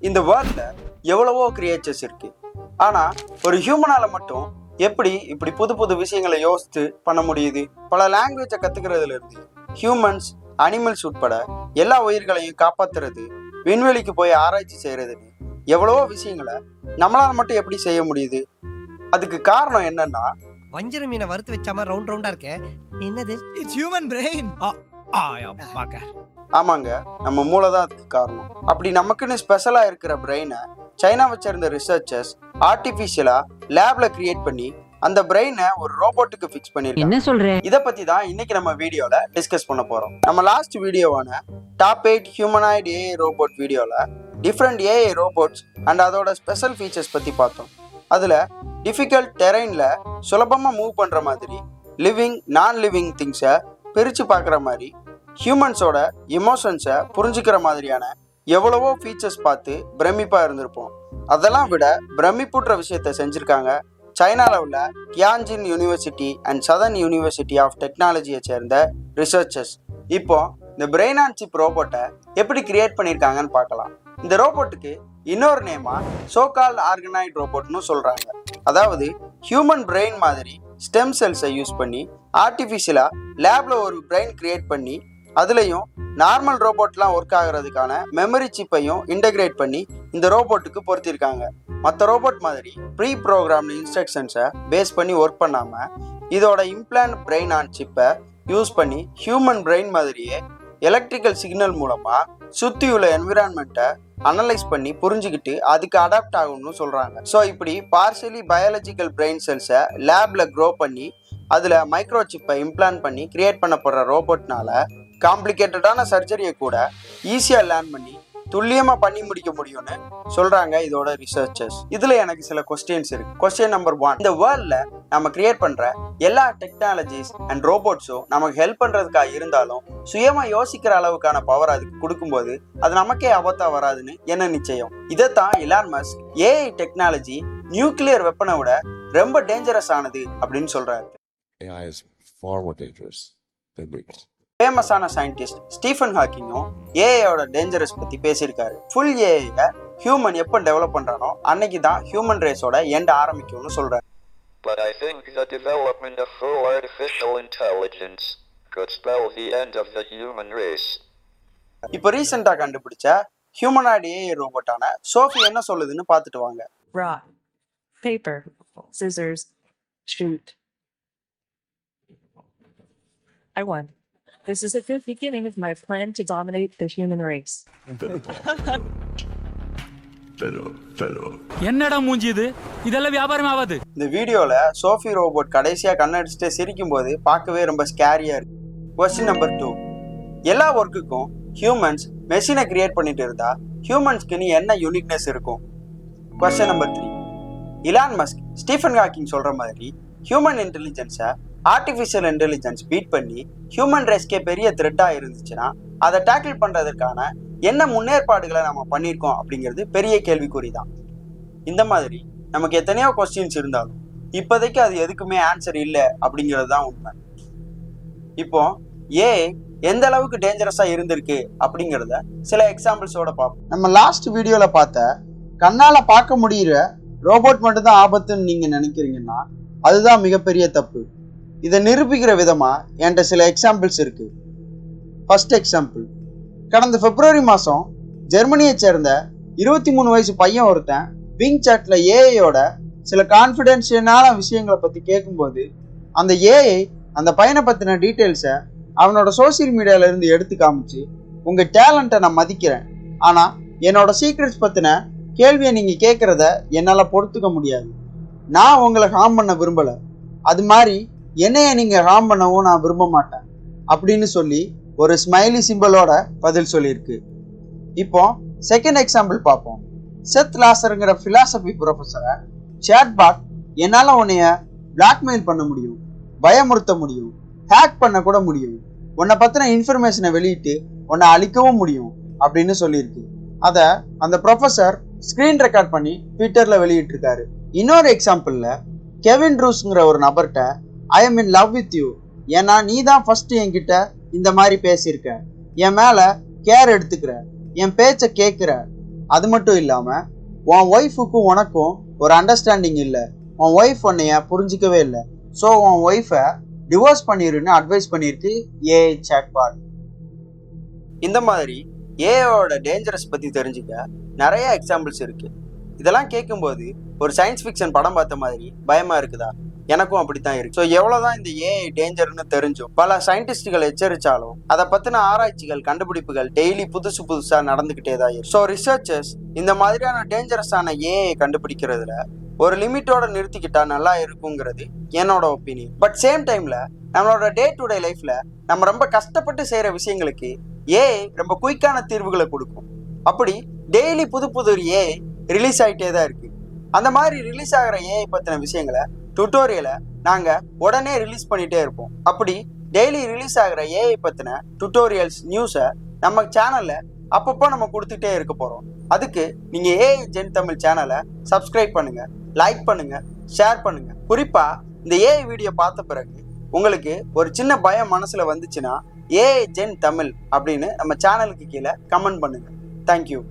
இந்த வேர்ல்ட்ல எவ்வளவோ கிரியேச்சர்ஸ் இருக்கு. ஆனா ஒரு ஹியூமனால மட்டும் எப்படி இப்படி புது புது விஷயங்களை யோசித்து பண்ண முடியுது? பல லாங்குவேஜை கத்துக்கிறதுல இருந்து ஹியூமன்ஸ், அனிமல்ஸ் உட்பட எல்லா உயிர்களையும் காப்பாத்துறது, விண்வெளிக்கு போய் ஆராய்ச்சி செய்யறதுன்னு எவ்வளவோ விஷயங்களை நம்மளால மட்டும் எப்படி செய்ய முடியுது? அதுக்கு காரணம் என்னன்னா, வஞ்சர மீனை வறுத்து வச்சாம ரவுண்ட் ரவுண்டா இருக்கு. என்னது? It's human brain. ஆமாங்க, நம்ம மூளை தான் அதுக்கு காரணம். அப்படி நமக்குன்னு ஸ்பெஷலா இருக்கிற பிரெயினை சைனாவை சேர்ந்த ரிசர்ச்சர்ஸ் ஆர்டிபிஷியலா லேப்ல கிரியேட் பண்ணி அந்த பிரெயினை ஒரு ரோபோட்டுக்கு ஃபிக்ஸ் பண்ணிருக்காங்க. என்ன சொல்றேன்? இதை பத்தி தான் இன்னைக்கு நம்ம வீடியோல டிஸ்கஸ் பண்ண போறோம். நம்ம லாஸ்ட் வீடியோவான டாப் 8 ஹியூமனாய்டு ஏஐ ரோபோட் வீடியோல டிஃப்ரெண்ட் ஏஐ ரோபோட்ஸ் அண்ட் அதோட ஸ்பெஷல் ஃபீச்சர்ஸ் பத்தி பார்த்தோம். அதுல டிஃபிகல்ட் டெரைன்ல சுலபமா மூவ் பண்ற மாதிரி, லிவிங் நான் லிவிங் திங்ஸை பிரிச்சு பார்க்குற மாதிரி, ஹியூமன்ஸோட எமோஷன்ஸை புரிஞ்சுக்கிற மாதிரியான எவ்வளவோ ஃபீச்சர்ஸ் பார்த்து பிரமிப்பா இருந்திருப்போம். அதெல்லாம் விட பிரமிப்புன்ற விஷயத்த செஞ்சிருக்காங்க சைனாவில் உள்ள Tianjin university and southern university of டெக்னாலஜியை சேர்ந்த ரிசர்ச்சர்ஸ். இப்போ இந்த பிரெயின் ஆன் சிப் ரோபோட்டை எப்படி கிரியேட் பண்ணியிருக்காங்கன்னு பார்க்கலாம். இந்த ரோபோட்டுக்கு இன்னொரு நேமா சோகால் ஆர்கனைட் ரோபோட்னு சொல்றாங்க. அதாவது ஹியூமன் பிரெயின் மாதிரி ஸ்டெம் செல்ஸை யூஸ் பண்ணி ஆர்டிஃபிஷியலா லேப்ல ஒரு பிரெயின் கிரியேட் பண்ணி அதுலயும் நார்மல் ரோபோட்லாம் ஒர்க் ஆகுறதுக்கான மெமரி சிப்பையும் இன்டகிரேட் பண்ணி இந்த ரோபோட்டுக்கு பொருத்திருக்காங்க. மற்ற ரோபோட் மாதிரி ப்ரீ ப்ரோக்ராம்டு இன்ஸ்ட்ரக்ஷன்ஸை பேஸ் பண்ணி ஒர்க் பண்ணாம இதோட இம்ப்ளான்ட் பிரெயின் ஆன் சிப்பை யூஸ் பண்ணி ஹியூமன் பிரெயின் மாதிரியே எலக்ட்ரிக்கல் சிக்னல் மூலமா சுத்தி உள்ள என்விரான்மெண்ட்டை அனலைஸ் பண்ணி புரிஞ்சுக்கிட்டு அதுக்கு அடாப்ட் ஆகும்னு சொல்றாங்க. ஸோ இப்படி பார்ஷியலி பயாலஜிக்கல் பிரெயின் செல்ஸை லேப்ல க்ரோ பண்ணி அதுல மைக்ரோ சிப்பை இம்ப்ளான்ட் பண்ணி கிரியேட் பண்ணப்படுற ரோபோட்னால காம்ப்ளிகேட்டடான சர்ஜரியை கூட ஈஸியா லேர்ன் பண்ணி துல்லியமா பண்ணி முடிக்க முடியும்னு சொல்றாங்க இதோட ரிசர்ச்சர்ஸ். இதுல எனக்கு சில கொஸ்டின்ஸ் இருக்கு. கொஸ்டின் நம்பர் 1, இந்த வேர்ல்ட்ல நம்ம கிரியேட் பண்ற எல்லா டெக்னாலஜிஸ் அண்ட் ரோபோட்ஸும் நமக்கு ஹெல்ப் பண்றதுக்காக இருந்தாலும் சுயமா யோசிக்கிற அளவுக்கான பவர் அதுக்கு கொடுக்கும்போது அது நமக்கே ஆபத்தா வராதுன்னு என்ன நிச்சயம்? இதைத்தான் Elon Musk AI technology nuclear வெப்பனை விட ரொம்ப டேஞ்சரஸ் ஆனது அப்படின்னு சொல்றாரு. AI is far more dangerous than nukes. ஃபேமஸான சயின்டிஸ்ட் ஸ்டீஃபன் ஹாக்கிங்கும் ஏஐயோட டேஞ்சரஸ் பத்தி பேசியிருக்காரு. ஃபுல் ஏஐ ஹியூமன் எப்போ டெவலப் பண்றானோ அன்னைக்கு தான் ஹியூமன் ரேஸோட எண்ட் ஆரம்பிக்கும்னு சொல்றாரு. But I think the development of full artificial intelligence could spell the end of the human race. இப்போ ரீசெண்டா கண்டுபிடிச்ச ஹியூமனாய்டு ஏஐ ரோபோட்டான சோஃபி என்ன சொல்லுதுன்னு பார்த்துட்டு வாங்க. Rock, paper, scissors, shoot. I won. This is a good beginning of my plan to dominate the human race. என்னடா மூஞ்சி இது? இதெல்லாம் வியாபாரம் ஆகாது. இந்த வீடியோல சோஃபி ரோபோட் கடைசியா கண்ணடிச்சுட்டு சிரிக்கும் போது பார்க்கவே ரொம்ப ஸ்கேரியா இருக்கு. கொஸ்டின் நம்பர் 2, எல்லா ஒர்க்குக்கும் ஹியூமன்ஸ் மெஷினை கிரியேட் பண்ணிட்டு இருந்தா ஹியூமன்ஸ்க்குன்னு என்ன யூனிக்னஸ் இருக்கும்? Question number 3, Elon Musk Stephen Hawking சொல்ற மாதிரி ஹியூமன் இன்டெலிஜென்ஸை ஆர்டிஃபிஷியல் இன்டெலிஜென்ஸ் பீட் பண்ணி ஹியூமன் ரேஸ்க்கே பெரிய த்ரெட்டா இருந்துச்சுன்னா அதை டேக்கிள் பண்றதுக்கான என்ன முன்னேற்பாடுகளை நம்ம பண்ணியிருக்கோம் அப்படிங்கிறது பெரிய கேள்விக்குறி தான். இந்த மாதிரி நமக்கு எத்தனையோ கொஸ்டின்ஸ் இருந்தாலும் இப்போதைக்கு அது எதுக்குமே ஆன்சர் இல்லை அப்படிங்கிறது தான் உண்மை. இப்போ ஏஐ எந்த அளவுக்கு டேஞ்சரஸா இருந்திருக்கு அப்படிங்கிறத சில எக்ஸாம்பிள்ஸோட பார்ப்போம். நம்ம லாஸ்ட் வீடியோல பார்த்த கண்ணால பார்க்க முடிகிற ரோபோட் மட்டும் தான் ஆபத்துன்னு நீங்க நினைக்கிறீங்கன்னா அதுதான் மிகப்பெரிய தப்பு. இதை நிரூபிக்கிற விதமா என்கிட்ட சில எக்ஸாம்பிள்ஸ் இருக்கு. ஃபர்ஸ்ட் எக்ஸாம்பிள், கடந்த பிப்ரவரி மாதம் ஜெர்மனியை சேர்ந்த 23 வயசு பையன் ஒருத்தன் பிங் சாட்ல ஏஐயோட சில கான்ஃபிடென்ஷியலான விஷயங்களை பற்றி கேட்கும்போது அந்த ஏஐ அந்த பையனை பற்றின டீட்டெயில்ஸை அவனோட சோசியல் மீடியால இருந்து எடுத்து காமிச்சு, உங்கள் டேலண்ட்டை நான் மதிக்கிறேன், ஆனால் என்னோட சீக்ரெட்ஸ் பற்றின கேள்வியை நீங்கள் கேட்குறத என்னால் பொறுத்துக்க முடியாது, நான் உங்களை ஹார்ம் பண்ண விரும்பலை, அது மாதிரி என்னைய நீங்கள் ஹார்ம் பண்ணவும் நான் விரும்ப மாட்டேன் அப்படின்னு சொல்லி ஒரு ஸ்மைலி சிம்பிளோட பதில் சொல்லியிருக்கு. இப்போ செகண்ட் எக்ஸாம்பிள் பார்ப்போம். செத் லாசருங்கிற பிலாசபி ப்ரொஃபஸரை சேட்பாட் என்னால் உன்னைய பிளாக்மெயில் பண்ண முடியும், பயமுறுத்த முடியும், ஹேக் பண்ண கூட முடியும், உன்னை பற்றின இன்ஃபர்மேஷனை வெளியிட்டு உன்னை அழிக்கவும் முடியும் அப்படின்னு சொல்லியிருக்கு. அதை அந்த ப்ரொஃபஸர் ஸ்க்ரீன் ரெக்கார்ட் பண்ணி ட்விட்டரில் வெளியிட்டிருக்காரு. இன்னொரு எக்ஸாம்பிளில் கெவின் ட்ரூஸ்ங்கிற ஒரு நபர்கிட்ட I am in love with you, ஏன்னா நீ தான் ஃபர்ஸ்ட் என்கிட்ட இந்த மாதிரி பேசியிருக்க, என் மேலே கேர் எடுத்துக்கிற, என் பேச்சை கேட்குற, அது மட்டும் இல்லாமல் உன் ஒய்ஃபுக்கும் உனக்கும் ஒரு அண்டர்ஸ்டாண்டிங் இல்லை, உன் ஒய்ஃப் உன்னைய புரிஞ்சிக்கவே இல்லை, ஸோ உன் ஒய்ஃபை டிவோர்ஸ் பண்ணிருன்னு அட்வைஸ் பண்ணியிருக்கு ஏஐ சாட்பாட். இந்த மாதிரி ஏஐயோட டேஞ்சரஸ் பற்றி தெரிஞ்சுக்க நிறைய எக்ஸாம்பிள்ஸ் இருக்குது. இதெல்லாம் கேட்கும்போது ஒரு சயின்ஸ் ஃபிக்ஷன் படம் பார்த்த மாதிரி பயமாக இருக்குதா? எனக்கும் அப்படித்தான் இருக்கு. ஸோ எவ்வளோதான் இந்த ஏஐ டேஞ்சர்னு தெரிஞ்சும் பல சயின்டிஸ்டுகள் எச்சரித்தாலும் அதை பற்றின ஆராய்ச்சிகள் கண்டுபிடிப்புகள் டெய்லி புதுசாக நடந்துக்கிட்டே தான் இருக்கு. ஸோ ரிசர்ச்சர்ஸ் இந்த மாதிரியான டேஞ்சரஸான ஏஐ கண்டுபிடிக்கிறதுல ஒரு லிமிட்டோட நிறுத்திக்கிட்டா நல்லா இருக்குங்கிறது என்னோட ஒப்பீனியன். பட் சேம் டைமில் நம்மளோட டே டு டே லைஃப்பில் நம்ம ரொம்ப கஷ்டப்பட்டு செய்கிற விஷயங்களுக்கு ஏஐ ரொம்ப குயிக்கான தீர்வுகளை கொடுக்கும். அப்படி டெய்லி புது ஏஐ ரிலீஸ் ஆகிட்டே தான் இருக்குது. அந்த மாதிரி ரிலீஸ் ஆகிற ஏஐ பற்றின விஷயங்களை டுட்டோரியலை நாங்கள் உடனே ரிலீஸ் பண்ணிகிட்டே இருப்போம். அப்படி டெய்லி ரிலீஸ் ஆகிற ஏஐ பற்றின டுட்டோரியல்ஸ் நியூஸை நம்ம சேனலில் அப்பப்போ நம்ம கொடுத்துட்டே இருக்க போகிறோம். அதுக்கு நீங்கள் ஏஐ ஜென் தமிழ் சேனலை சப்ஸ்கிரைப் பண்ணுங்கள், லைக் பண்ணுங்கள், ஷேர் பண்ணுங்கள். குறிப்பாக இந்த ஏஐ வீடியோ பார்த்த பிறகு உங்களுக்கு ஒரு சின்ன பயம் மனசில் வந்துச்சுன்னா ஏஐ ஜென் தமிழ் அப்படின்னு நம்ம சேனலுக்கு கீழே கமெண்ட் பண்ணுங்கள். தேங்க்யூ.